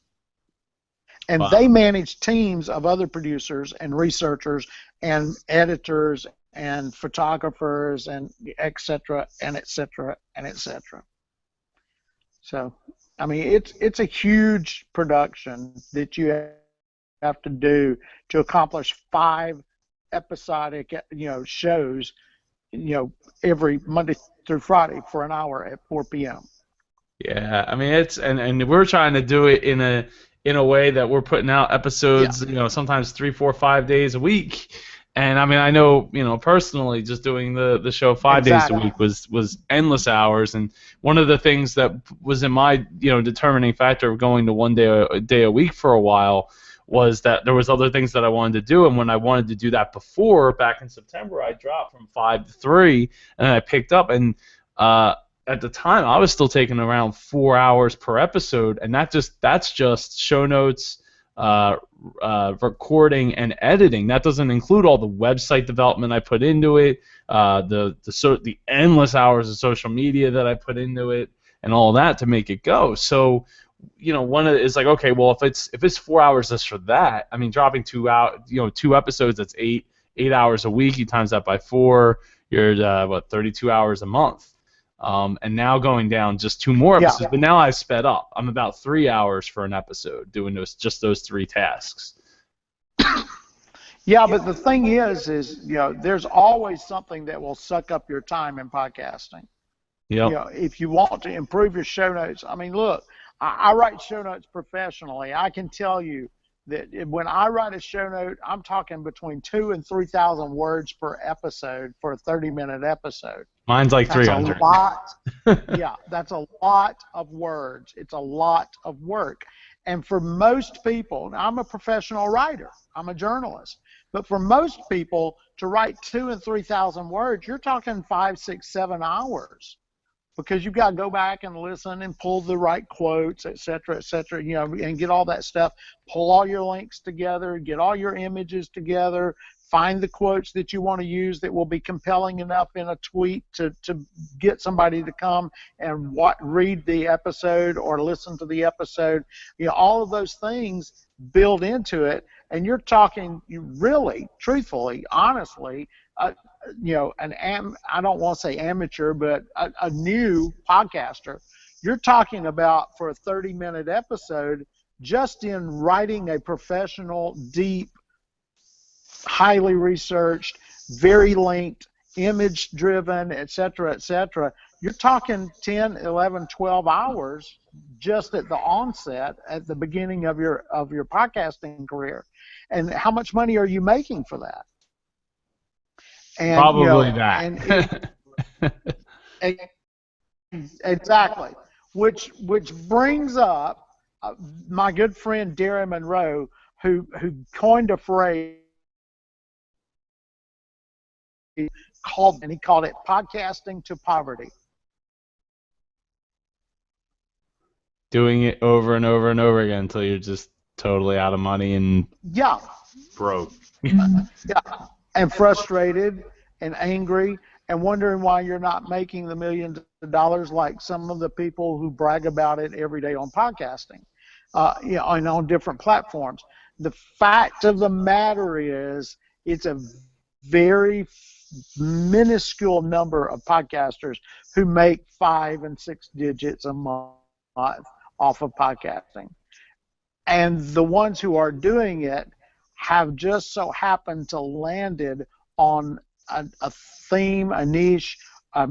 And Wow. They manage teams of other producers and researchers and editors and photographers and et cetera, and et cetera, and et cetera. So, I mean, it's a huge production that you have to do to accomplish 5 episodic, shows, every Monday through Friday for an hour at 4 p.m. Yeah, I mean and we're trying to do it in a way that we're putting out episodes, sometimes 3, 4, 5 days a week. And I mean, I know, personally, just doing the show 5 days a week was endless hours. And one of the things that was in my determining factor of going to 1 day a week for a while was that there was other things that I wanted to do. And when I wanted to do that before, back in September, I dropped from 5 to 3, and I picked up. And at the time, I was still taking around 4 hours per episode, and that's just show notes, recording, and editing. That doesn't include all the website development I put into it, the endless hours of social media that I put into it, and all that to make it go. So, one of it's like, okay, well, if it's 4 hours just for that, I mean, dropping 2 episodes, that's 8 hours a week. You times that by 4, you're 32 hours a month. And now going down just 2 more episodes, but now I've sped up. I'm about 3 hours for an episode doing those 3 tasks. Yeah, but the thing is there's always something that will suck up your time in podcasting. Yep. If you want to improve your show notes, I mean, look, I write show notes professionally. I can tell you that when I write a show note, I'm talking between 2,000 and 3,000 words per episode for a 30-minute episode. Mine's like 300. That's a lot. Yeah, that's a lot of words. It's a lot of work. And for most people, I'm a professional writer. I'm a journalist. But for most people, to write 2,000 and 3,000 words, you're talking 5, 6, 7 hours. Because you've got to go back and listen and pull the right quotes, et cetera, and get all that stuff, pull all your links together, get all your images together, find the quotes that you want to use that will be compelling enough in a tweet to get somebody to come and read the episode or listen to the episode. All of those things build into it, and you're talking, you really, truthfully, honestly, I don't want to say amateur, but a new podcaster, you're talking about for a 30-minute episode, just in writing a professional, deep, highly researched, very linked, image-driven, et cetera, you're talking 10, 11, 12 hours just at the onset, at the beginning of your podcasting career. And how much money are you making for that? And, probably that. Exactly. Which brings up my good friend Derry Monroe, who coined a phrase he called it podcasting to poverty. Doing it over and over and over again until you're just totally out of money and Yeah, broke. yeah, and frustrated and angry and wondering why you're not making the millions of dollars like some of the people who brag about it every day on podcasting, and on different platforms. The fact of the matter is, it's a very minuscule number of podcasters who make 5 and 6 digits a month off of podcasting. And the ones who are doing it have just so happened to landed on a theme, a niche, a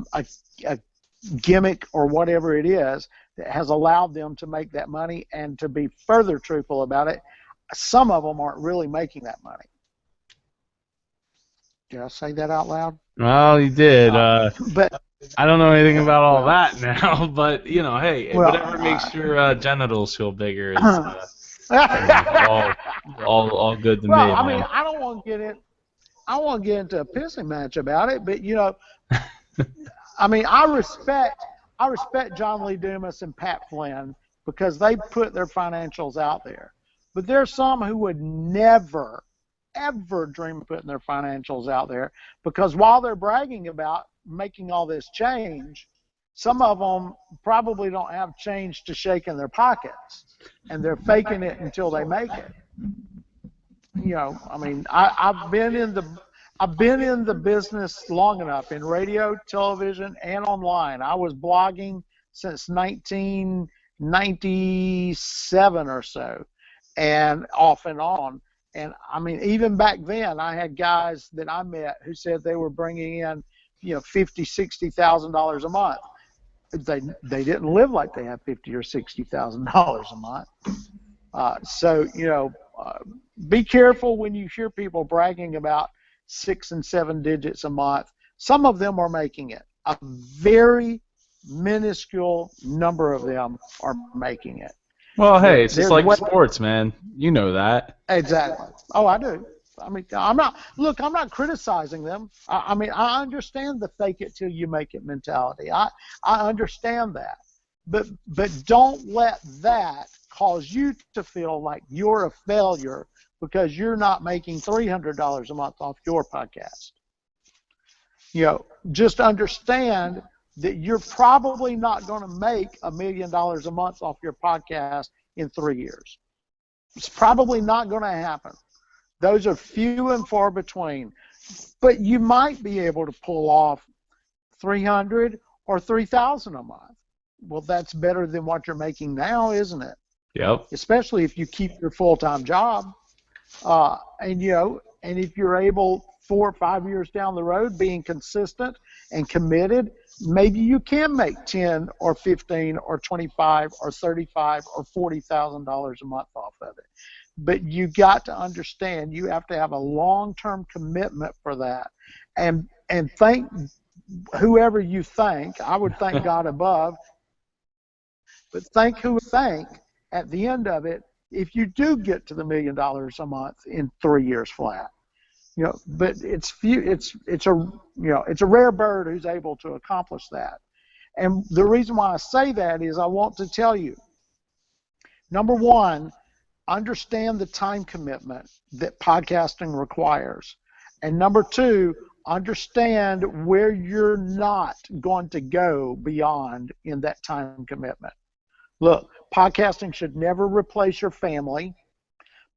gimmick, or whatever it is that has allowed them to make that money. And to be further truthful about it, some of them aren't really making that money. Did I say that out loud? Well, you did. But I don't know anything about all that now, but hey, Well, whatever makes your genitals feel bigger is all good to me. I Man. mean, I don't want to get into a pissing match about it, but I mean, I respect John Lee Dumas and Pat Flynn because they put their financials out there. But there's some who would never, ever dream of putting their financials out there because while they're bragging about making all this change, some of them probably don't have change to shake in their pockets, and they're faking it until they make it. I mean, I've been in the business long enough in radio, television, and online. I was blogging since 1997 or so, and off and on. And I mean, even back then, I had guys that I met who said they were bringing in, $50,000-$60,000 a month. They didn't live like they had $50,000 or $60,000 a month. Be careful when you hear people bragging about 6 and 7 digits a month. Some of them are making it. A very minuscule number of them are making it. Well, hey, it's just like sports, man. You know that. Exactly. Oh, I do. I mean, I'm not criticizing them. I mean, I understand the fake it till you make it mentality. I understand that. But don't let that cause you to feel like you're a failure because you're not making $300 a month off your podcast. Just understand that you're probably not going to make $1 million a month off your podcast in 3 years. It's probably not going to happen. Those are few and far between. But you might be able to pull off $300 or $3,000 a month. Well, that's better than what you're making now, isn't it? Yep. Especially if you keep your full-time job. And if you're able 4 or 5 years down the road being consistent and committed, maybe you can make $10 or $15 or $25 or $35 or $40,000 a month off of it. But you got to understand you have to have a long-term commitment for that, and thank whoever you thank. I would thank God above, but thank who thank at the end of it if you do get to the $1 million a month in 3 years flat. But it's a rare bird who's able to accomplish that. And the reason why I say that is I want to tell you, number one, understand the time commitment that podcasting requires. And number two, understand where you're not going to go beyond in that time commitment. Look, podcasting should never replace your family.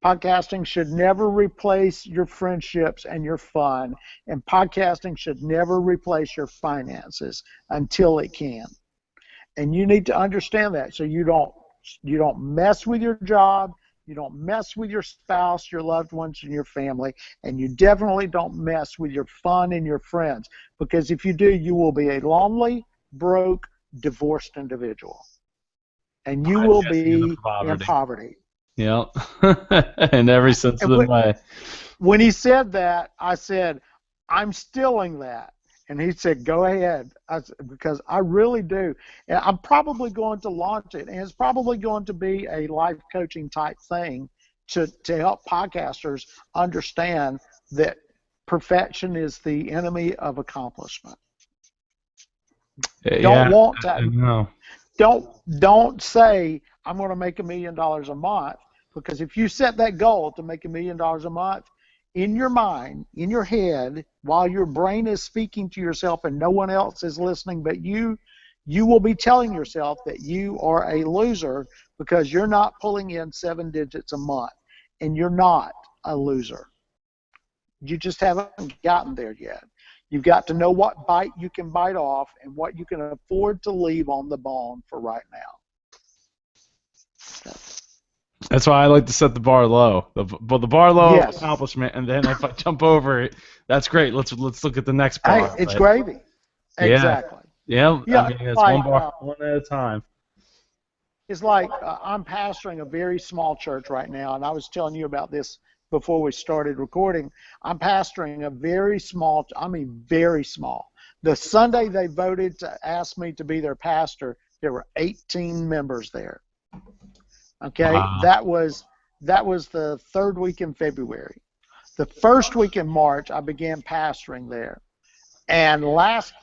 Podcasting should never replace your friendships and your fun. And podcasting should never replace your finances until it can. And you need to understand that so you don't mess with your job, you don't mess with your spouse, your loved ones, and your family, and you definitely don't mess with your fun and your friends, because if you do, you will be a lonely, broke, divorced individual. And you will be in poverty. Yeah, in every sense of the way. When he said that, I said, I'm stealing that. And he said, go ahead, because I really do. And I'm probably going to launch it, and it's probably going to be a life coaching type thing to help podcasters understand that perfection is the enemy of accomplishment. Yeah, I Don't know. don't say I'm going to make $1 million a month, because if you set that goal to make $1 million a month, in your mind, in your head, while your brain is speaking to yourself and no one else is listening but you will be telling yourself that you are a loser because you're not pulling in 7 digits a month, and you're not a loser. You just haven't gotten there yet. You've got to know what bite you can bite off and what you can afford to leave on the bone for right now. That's why I like to set the bar low. But the bar low Yes. accomplishment, and then if I jump over it, that's great. Let's look at the next bar. Hey, it's gravy. Exactly. Yeah. Yeah, I mean, it's like, one bar, one at a time. It's like I'm pastoring a very small church right now, and I was telling you about this before we started recording. I'm pastoring a very small, I mean very small. The Sunday they voted to ask me to be their pastor, there were 18 members there. Okay, Wow. that was the third week in February. The first week in March, I began pastoring there, and last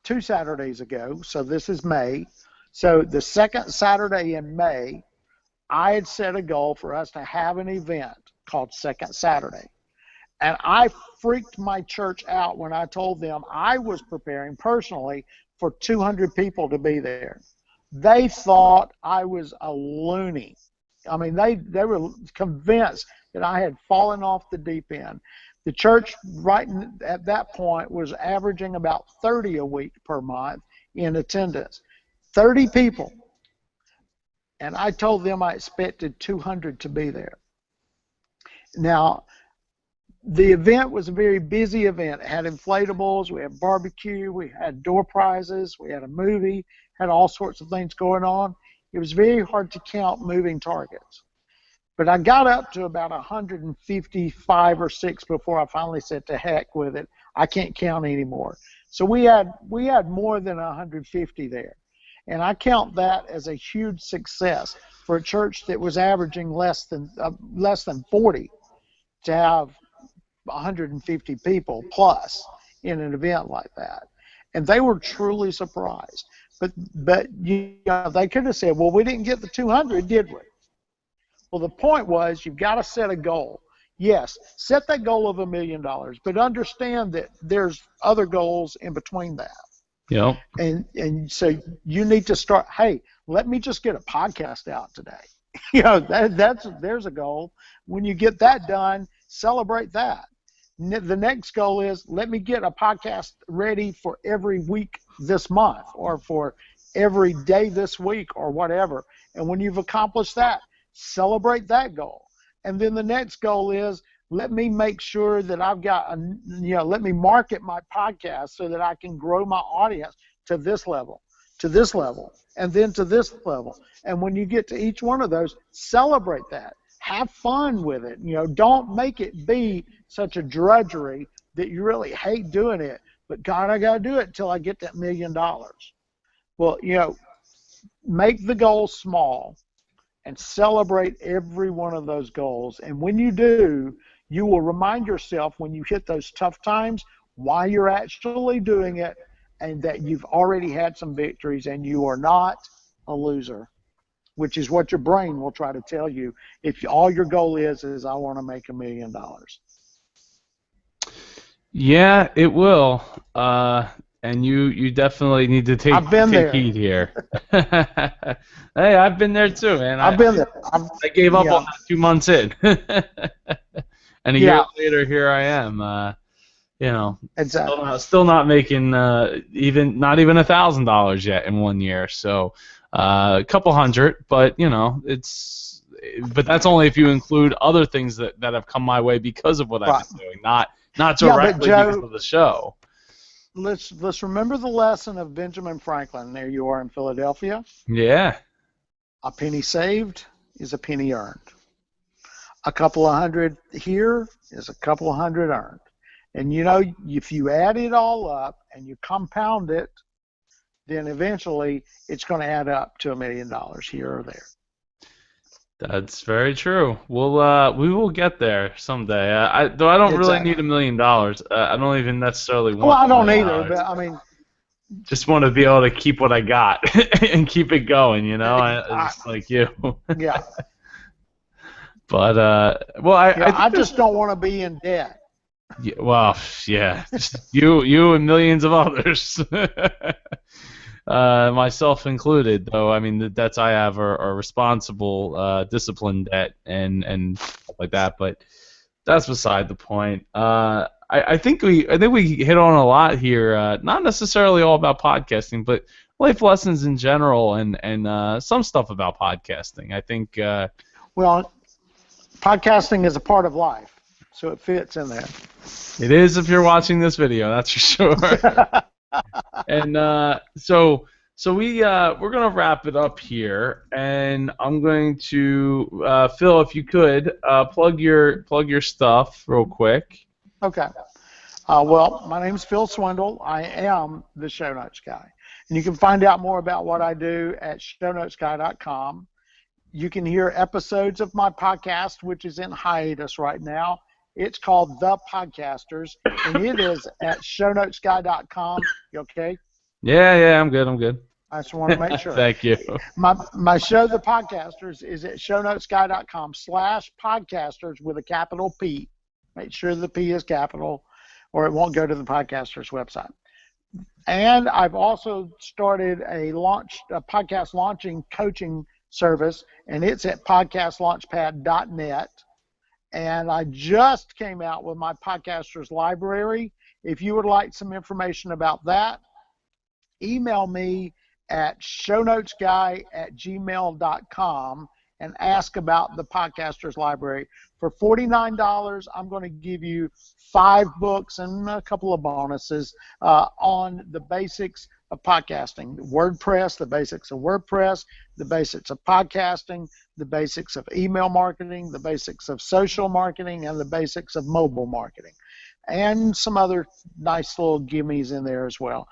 2 Saturdays ago, so this is May. So the second Saturday in May, I had set a goal for us to have an event called Second Saturday. And I freaked my church out when I told them I was preparing personally for 200 people to be there. They thought I was a loony. I mean, they were convinced that I had fallen off the deep end. The church right at that point was averaging about 30 a week per month in attendance. 30 people. And I told them I expected 200 to be there. Now, the event was a very busy event. It had inflatables, we had barbecue, we had door prizes, we had a movie, had all sorts of things going on. It was very hard to count moving targets. But I got up to about 155 or 6 before I finally said, to heck with it. I can't count anymore. So we had more than 150 there. And I count that as a huge success for a church that was averaging less than 40 to have 150 people plus in an event like that. And they were truly surprised. But you know, they could have said, well, we didn't get the 200, did we? Well, the point was, you've got to set a goal. Yes, set that goal of $1 million, but understand that there's other goals in between that. Yep. And so you need to start, hey, let me just get a podcast out today. You know, there's a goal. When you get that done, celebrate that. The next goal is, let me get a podcast ready for every week this month, or for every day this week, or whatever. And when you've accomplished that, celebrate that goal. And then the next goal is, let me make sure that I've got, let me market my podcast so that I can grow my audience to this level, and then to this level. And when you get to each one of those, celebrate that. Have fun with it. You know, don't make it be such a drudgery that you really hate doing it. But God, I got to do it until I get that $1 million. Well, you know, make the goal small and celebrate every one of those goals. And when you do, you will remind yourself when you hit those tough times why you're actually doing it, and that you've already had some victories and you are not a loser, which is what your brain will try to tell you if all your goal is I want to make $1 million. Yeah, it will. And you definitely need to take heed here. Hey, I've been there too, man. I've been there. I gave up on that 2 months in. And a year later, here I am. Exactly. Still not making not even $1,000 yet in 1 year. So a couple hundred, but but that's only if you include other things that have come my way because of what I've been doing, not directly because of the show. Let's remember the lesson of Benjamin Franklin. There you are in Philadelphia. Yeah. A penny saved is a penny earned. A couple of hundred here is a couple of hundred earned. And you know, if you add it all up and you compound it, then eventually it's going to add up to $1 million here or there. That's very true. We will get there someday. Though I don't really need $1 million. I don't even necessarily want. Well, I don't either, but I mean, just want to be able to keep what I got and keep it going. You know, just like you. Yeah. But well, I just don't want to be in debt. Yeah, well, yeah, you and millions of others. Myself included, though. I mean, the debts I have are responsible, disciplined debt and stuff like that. But that's beside the point. I think we hit on a lot here. Not necessarily all about podcasting, but life lessons in general, and some stuff about podcasting. I think. Well, podcasting is a part of life, so it fits in there. It is if you're watching this video, that's for sure. And so we're gonna wrap it up here, and I'm going to Phil, if you could plug your stuff real quick. Okay. Well, my name's Phil Swindle. I am the Show Notes Guy, and you can find out more about what I do at shownotesguy.com. You can hear episodes of my podcast, which is in hiatus right now. It's called The Podcasters, and it is at shownotesguy.com. You okay? Yeah, I'm good. I just want to make sure. Thank you. My show, The Podcasters, is at shownotesguy.com/podcasters with a capital P. Make sure the P is capital, or it won't go to the Podcasters website. And I've also started a podcast launching coaching service, and it's at podcastlaunchpad.net. And I just came out with my Podcasters Library. If you would like some information about that, email me at shownotesguy@gmail.com and ask about the Podcasters Library. For $49, I'm going to give you 5 books and a couple of bonuses on the basics of podcasting. WordPress, the basics of WordPress, the basics of podcasting, the basics of email marketing, the basics of social marketing, and the basics of mobile marketing. And some other nice little gimmies in there as well.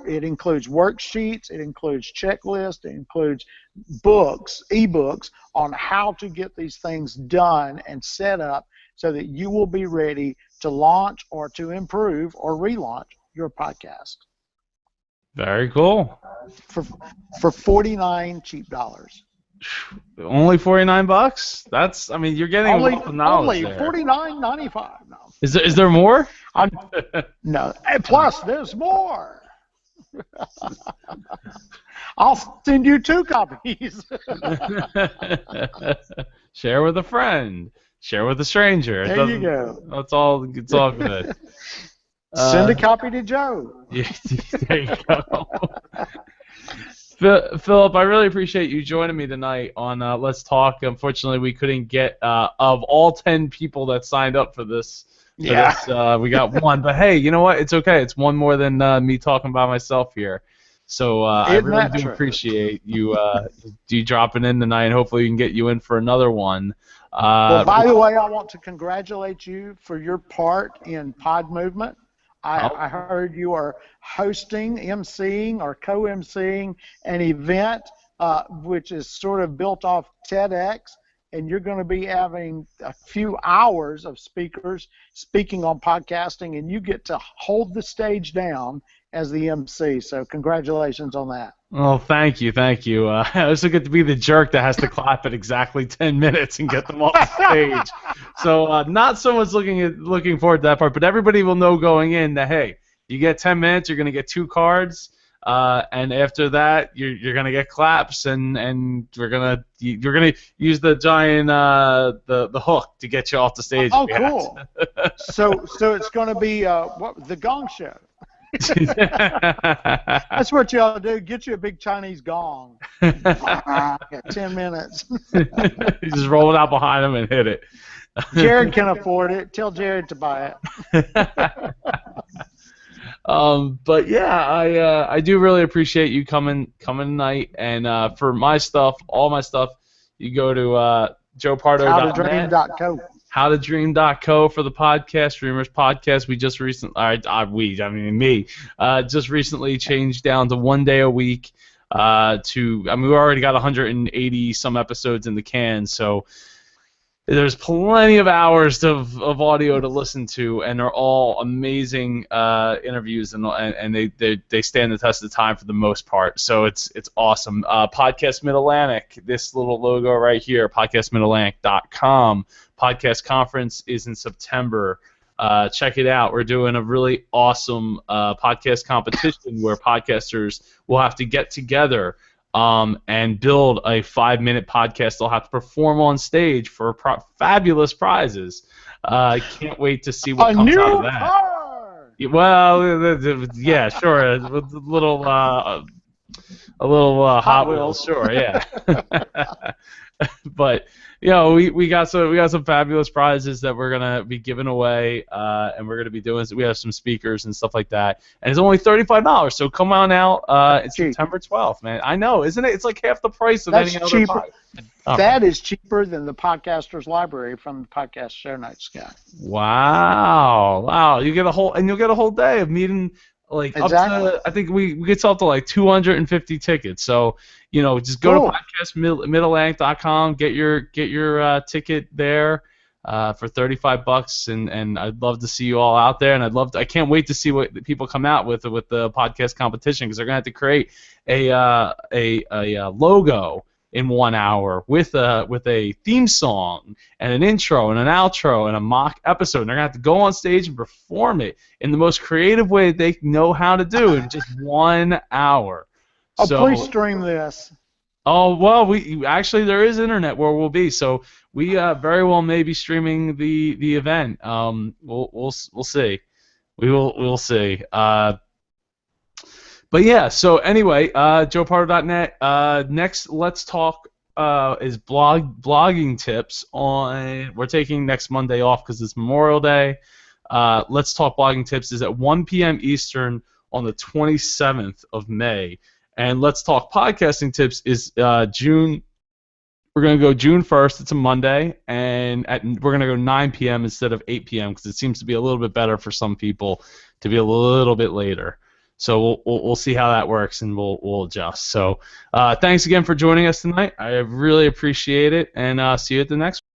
It includes worksheets, it includes checklists, it includes books, ebooks on how to get these things done and set up so that you will be ready to launch or to improve or relaunch your podcast. Very cool. For 49 cheap dollars. Only $49? That's, I mean, you're getting a lot of knowledge only $49.95. No. Is there more? No. And plus, there's more. I'll send you 2 copies. Share with a friend. Share with a stranger. There you go. It's all good. Send a copy to Joe. Yeah, there you go. Philip, I really appreciate you joining me tonight on Let's Talk. Unfortunately, we couldn't get of all 10 people that signed up for this. We got 1. But hey, you know what? It's okay. It's 1 more than me talking by myself here. So I really do appreciate you dropping in tonight, and hopefully we can get you in for another one. Well, by the way, I want to congratulate you for your part in Pod Movement. I heard you are hosting, emceeing, or co-emceeing an event which is sort of built off TEDx, and you're going to be having a few hours of speakers speaking on podcasting, and you get to hold the stage down as the MC. So congratulations on that. Oh, thank you. It's also good to be the jerk that has to clap at exactly 10 minutes and get them off the stage. So not so much looking forward to that part, but everybody will know going in that, hey, you get 10 minutes, you're going to get 2 cards, and after that, you're going to get claps, and you're going to use the giant the hook to get you off the stage. Oh, cool. So it's going to be the Gong Show. That's what y'all do. Get you a big Chinese gong. 10 minutes. You just roll it out behind him and hit it. Jared can afford it. Tell Jared to buy it. But yeah, I do really appreciate you coming tonight. And for my stuff, all my stuff, you go to joepardo.net. Howtodream.co. howtodream.co for the podcast, Dreamers Podcast. We just recently, just recently changed down to 1 day a week. We already got 180 some episodes in the can, so there's plenty of hours of audio to listen to, and they're all amazing interviews, and they stand the test of time for the most part. So it's awesome. Podcast Mid-Atlantic, this little logo right here, podcastmidatlantic.com. Podcast conference is in September. Check it out. We're doing a really awesome podcast competition where podcasters will have to get together and build a 5-minute podcast. They'll have to perform on stage for fabulous prizes. Can't wait to see what comes out of that. Car! Well, yeah, sure. With a little Hot Wheels, sure, yeah. But we got some fabulous prizes that we're gonna be giving away, and we're gonna be doing. We have some speakers and stuff like that, and it's only $35. So come on out. It's September 12th, man. I know, isn't it? It's like half the price of any other podcast. That is cheaper than the Podcasters Library from the Podcast Show Notes guy. Wow! You get a whole day of meeting. Like exactly. Up to, I think we get up to like 250 tickets. So just go to podcastmidatlantic.com, get your ticket there for $35, and I'd love to see you all out there. And I can't wait to see what people come out with the podcast competition, because they're gonna have to create a logo in 1 hour with a theme song and an intro and an outro and a mock episode. And they're going to have to go on stage and perform it in the most creative way they know how to do in just 1 hour. Oh, so, please stream this. Oh, well, there is internet where we'll be, so we very well may be streaming the event. We'll see. We'll see. But yeah, so anyway, joepardo.net. Next, let's talk is blogging tips on. We're taking next Monday off because it's Memorial Day. Let's talk blogging tips is at 1 p.m. Eastern on the 27th of May, and let's talk podcasting tips is June. We're gonna go June 1st. It's a Monday, and we're gonna go 9 p.m. instead of 8 p.m. because it seems to be a little bit better for some people to be a little bit later. So we'll see how that works, and we'll adjust. So thanks again for joining us tonight. I really appreciate it, and see you at the next one.